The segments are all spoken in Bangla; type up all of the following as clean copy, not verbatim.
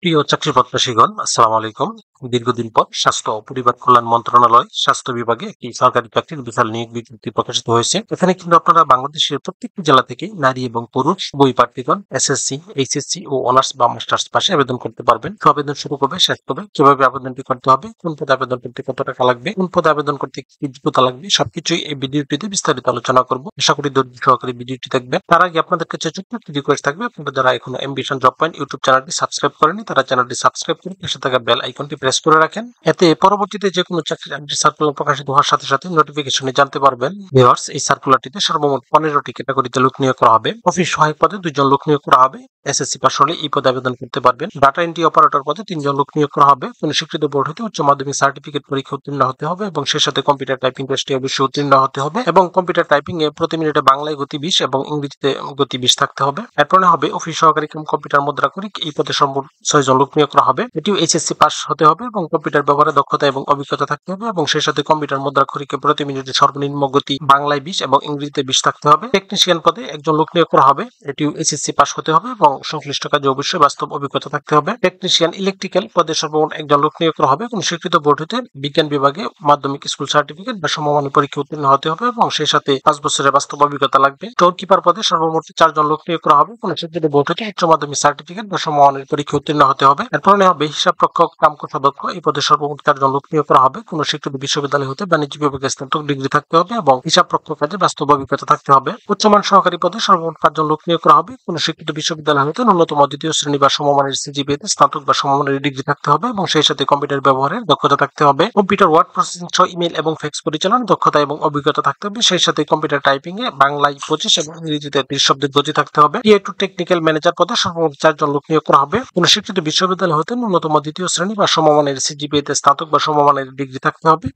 প্রিয় চাকরি প্রত্যাশীগণ, আসসালামু আলাইকুম। দীর্ঘদিন পর স্বাস্থ্য ও পরিবার কল্যাণ মন্ত্রণালয় স্বাস্থ্য বিভাগে একটি সরকারি চাকরির বিশাল নিয়োগ বিজ্ঞপ্তি প্রকাশিত হয়েছে। এখানে কিন্তু আপনারা বাংলাদেশের প্রত্যেকটি জেলা থেকে নারী এবং পুরুষ উভয় প্রার্থীগণ এসএসসি, এইচএসসি ও অনার্স বা মাস্টার্স পাশে আবেদন করতে পারবেন। তো আবেদন শুরু কবে, শেষ কবে, কিভাবে আবেদনটি করতে হবে, কোন পদে আবেদন করতে কত টাকা লাগবে, কোন পদে আবেদন করতে কি কি যোগ্যতা লাগবে, সবকিছুই এই ভিডিওটিতে বিস্তারিত আলোচনা করব। আশা করি ধৈর্য সহকারে ভিডিওটি দেখবেন। তার আগে আপনাদের কাছে ছোট্ট একটি রিকোয়েস্ট থাকবে, আপনারা যারা এখনো অ্যাম্বিশন জব পয়েন্ট ইউটিউব চ্যানেলটি সাবস্ক্রাইব করেনি তারা চ্যানেলটি সাবস্ক্রাইব করে পাশে থাকা বেল আইকনটি প্রেস করে রাখেন। এতে পরবর্তীতে যে কোনো চাকরির আপডেট সার্কুলার প্রকাশিত হওয়ার সাথে সাথে নোটিফিকেশনে জানতে পারবেন। ভিউয়ার্স, এই সার্কুলারটিতে সর্বমোট 15টি ক্যাটাগরিতে লোক নিয়োগ করা হবে। অফিস সহায়ক পদে 2 জন লোক নিয়োগ করা হবে। এসএসসি পাস হলে এই পদে আবেদন করতে পারবেন। ডাটা এন্ট্রি অপারেটর পদে 3 জন লোক নিয়োগ করা হবে। কোন স্বীকৃত বোর্ড হতে উচ্চ মাধ্যমিক সার্টিফিকেট পরীক্ষা উত্তীর্ণ হতে হবে এবং সেই সাথে কম্পিউটার টাইপিং টেস্টে অবশ্যই উত্তীর্ণ হতে হবে এবং কম্পিউটার টাইপিং এ প্রতি মিনিটে বাংলায় গতি 20 এবং ইংরেজিতে গতি 20 থাকতে হবে। এরপরে হবে অফিস সহকারী কাম কম্পিউটার মুদ্রাক্ষরিক। এই পদে সম্পূর্ণ 6 জন লোক নিয়োগ করা হবে। এটিও এইচএসসি পাস হতে হবে এবং কম্পিউটার ব্যবহারে দক্ষতা এবং অভিজ্ঞতা থাকতে হবে এবং সেই সাথে কম্পিউটার মুদ্রাক্ষরিকে প্রতি মিনিটে সর্বনিম্ন গতি বাংলায় 20 এবং ইংরেজিতে 20 থাকতে হবে। টেকনিশিয়ান পদে একজন লোক নিয়োগ করা হবে। এটিও এইচএসসি পাস হতে হবে এবং সংশ্লিষ্ট কাজে অবশ্যই বাস্তব অভিজ্ঞতা থাকতে হবে। টেকনিশিয়ান ইলেকট্রিক্যাল পদে সর্বমোট একজন লোক নিয়োগ করা হবে। কোন স্বীকৃত বোর্ড হতে বিজ্ঞান বিভাগে মাধ্যমিক স্কুল সার্টিফিকেট বা সমমানের পরীক্ষা উত্তীর্ণ হতে হবে এবং সেই সাথে 5 বছরের বাস্তব অভিজ্ঞতা লাগবে। স্টোর কিপার পদে সর্বমোট 4 জন লোক নিয়োগ করা হবে। কোন স্বীকৃত বোর্ড হতে উচ্চ মাধ্যমিক সার্টিফিকেট বা সমমানের পরীক্ষা উত্তীর্ণ হতে হবে। এরপরে হবে হিসাব রক্ষক কাম কোষাধ্যক্ষ। এই পদে সর্বমোট 4 জন লোক নিয়োগ করা হবে। কোন স্বীকৃত বিশ্ববিদ্যালয় হতে বাণিজ্য বিভাগে স্নাতক ডিগ্রি থাকতে হবে এবং হিসাব রক্ষক কাজে বাস্তব অভিজ্ঞতা থাকতে হবে। উচ্চমান সহকারী পদে সর্বমোট 5 জন লোক নিয়োগ করা হবে। কোন স্বীকৃত বিশ্ববিদ্যালয় হতে ন্যূনতম দ্বিতীয় শ্রেণী বা সমমানের সিজিপিএতে স্নাতক বা সমমানের ডিগ্রি থাকতে হবে এবং সেই সাথে কম্পিউটার ব্যবহারের দক্ষতা থাকতে হবে। কম্পিউটার ওয়ার্ড প্রসেসিং সহ ইমেল এবং ফ্যাক্স পরিচালনার দক্ষতা এবং অভিজ্ঞতা থাকতে হবে। সেই সাথে কম্পিউটার টাইপিং এ বাংলায় 25 এবং ইংরেজিতে 30 শব্দের গতি থাকতে হবে। টিএ টু টেকনিক্যাল ম্যানেজার পদে সর্বমোট 4 জন লোক নিয়োগ করা হবে। কোন স্বীকৃত বিশ্ববিদ্যালয় হতে ন্যূনতম দ্বিতীয় শ্রেণী বা সমমানের সিজিপিএতে স্নাতক বা সমমানের ডিগ্রি থাকতে হবে।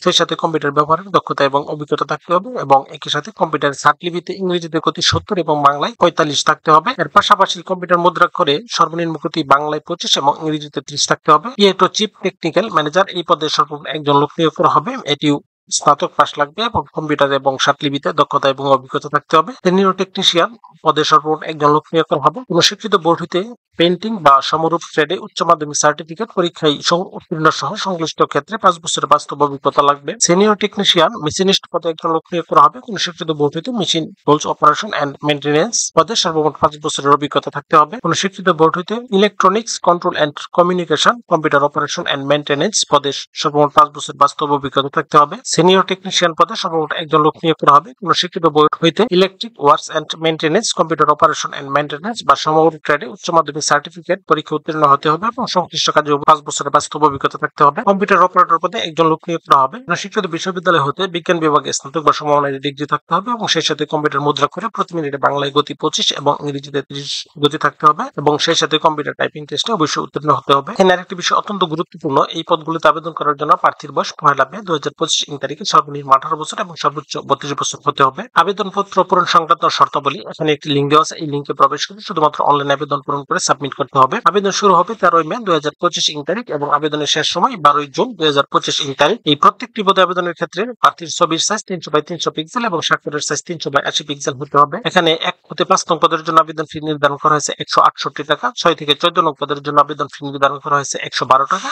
সেই সাথে কম্পিউটার ব্যবহারের দক্ষতা এবং অভিজ্ঞতা থাকতে হবে এবং একই সাথে কম্পিউটার সার্টিফিকেটে ইংরেজিতে গতি 70 এবং বাংলায় 45 থাকতে হবে। এর পাশাপাশি কম্পিউটার মুদ্রাক্ষরে সর্বনিম্ন গতি বাংলায় 25 এবং ইংরেজিতে 30 থাকতে হবে। টিএ2 চিফ টেকনিক্যাল ম্যানেজার এই পদে সর্বমোট একজন লোক নিয়োগ করা হবে। এটিও স্নাতক পাস লাগবে এবং কম্পিউটার এবং সার্টিফিকেটে দক্ষতা এবং অভিজ্ঞতা থাকতে হবে। সিনিয়র টেকনিশিয়ান পদে সর্বমোট একজন লোক নিয়োগ করা হবে। কোন স্বীকৃত বোর্ড হইতে পেইন্টিং বা সমরূপ ট্রেডে উচ্চ মাধ্যমিক সার্টিফিকেট পরীক্ষায় উত্তীর্ণ সহ সংশ্লিষ্ট ক্ষেত্রে 5 বছরের বাস্তব অভিজ্ঞতা লাগবে। সিনিয়র টেকনিশিয়ান মেশিনিস্ট পদে একজন লোক নিয়োগ করা হবে। কোন স্বীকৃত বোর্ড হইতে machine tools operation and maintenance পদে সর্বমোট 5 বছরের অভিজ্ঞতা থাকতে হবে। কোন স্বীকৃত বোর্ড হইতে electronics control and communication computer operation and maintenance পদে সর্বমোট 5 বছর বাস্তব অভিজ্ঞতা থাকতে হবে। সিনিয়র টেকনিশিয়ান পদে সর্বমোট একজন লোক নিয়োগ করা হবে। কোন স্বীকৃত বোর্ড হইতে electric works and maintenance computer operation and maintenance বা সমরূপ ট্রেডে উচ্চ মাধ্যমিক সার্টিফিকেট পরীক্ষা উত্তীর্ণ হতে হবে এবং সংশ্লিষ্ট কাজে 5 বছরের বাস্তব অভিজ্ঞতা থাকতে হবে। কম্পিউটার অপারেটর পদে একজন লোক নিয়োগ করা হবে। কোন স্বীকৃত বিশ্ববিদ্যালয় হতে বিজ্ঞান বিভাগে স্নাতক বা সমমানের ডিগ্রি থাকতে হবে এবং সেই সাথে কম্পিউটার মুদ্রাক্ষরে প্রতি মিনিটে বাংলায় গতি 25 এবং ইংরেজিতে 30 গতি থাকতে হবে এবং সেই সাথে কম্পিউটার টাইপিং টেস্টে অবশ্যই উত্তীর্ণ হতে হবে। এখানে আরেকটি বিষয় অত্যন্ত গুরুত্বপূর্ণ, এই পদগুলিতে আবেদন করার জন্য প্রার্থীর বয়স 1 মে 2025 ইং তারিখে সর্বনিম্ন 18 বছর এবং সর্বোচ্চ 32 বছর হতে হবে। আবেদনপত্র পূরণ সংক্রান্ত শর্তাবলী এখানে একটি লিঙ্ক দেওয়া আছে। এই লিঙ্কে প্রবেশ করে শুধুমাত্র অনলাইন আবেদন পূরণ করে সাবমিট করতে হবে। আবেদন শুরু হবে 13 মে 2025 ইং তারিখ এবং আবেদনের শেষ সময় 12 জুন 2025 ইং তারিখ। এই প্রত্যেকটি পদে আবেদনের ক্ষেত্রে প্রার্থীর ছবির সাইজ 300 বাই 300 পিক্সেল এবং স্বাক্ষরের সাইজ 300 বাই 80 পিক্সেল হতে হবে। এখানে 1 হতে 5 নং পদের জন্য আবেদন ফি নির্ধারণ করা হয়েছে 168 টাকা। 6 থেকে 14 নং পদের জন্য আবেদন ফি নির্ধারণ করা হয়েছে 112 টাকা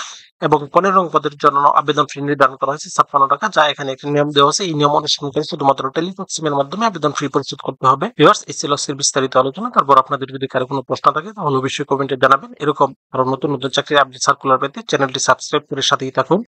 এবং 15 নং পদের জন্য আবেদন ফি নির্ধারণ করা হয়েছে 56 টাকা। যা এখানে একটি নিয়ম দেওয়া আছে। এই নিয়ম অনুসরণ করে শুধুমাত্র টেলিফোন মাধ্যমে আবেদন ফি পরিশোধ করতে হবে। ভিউয়ার্স, এই ছিল আজকের বিস্তারিত আলোচনা। তারপর আপনাদের যদি কারো কোনো প্রশ্ন থাকে তাহলে অবশ্যই কমেন্টে জানাবেন। এরকম আরো নতুন নতুন চাকরির আপডেট সার্কুলার পেতে চ্যানেলটি সাবস্ক্রাইব করে সাথেই থাকুন।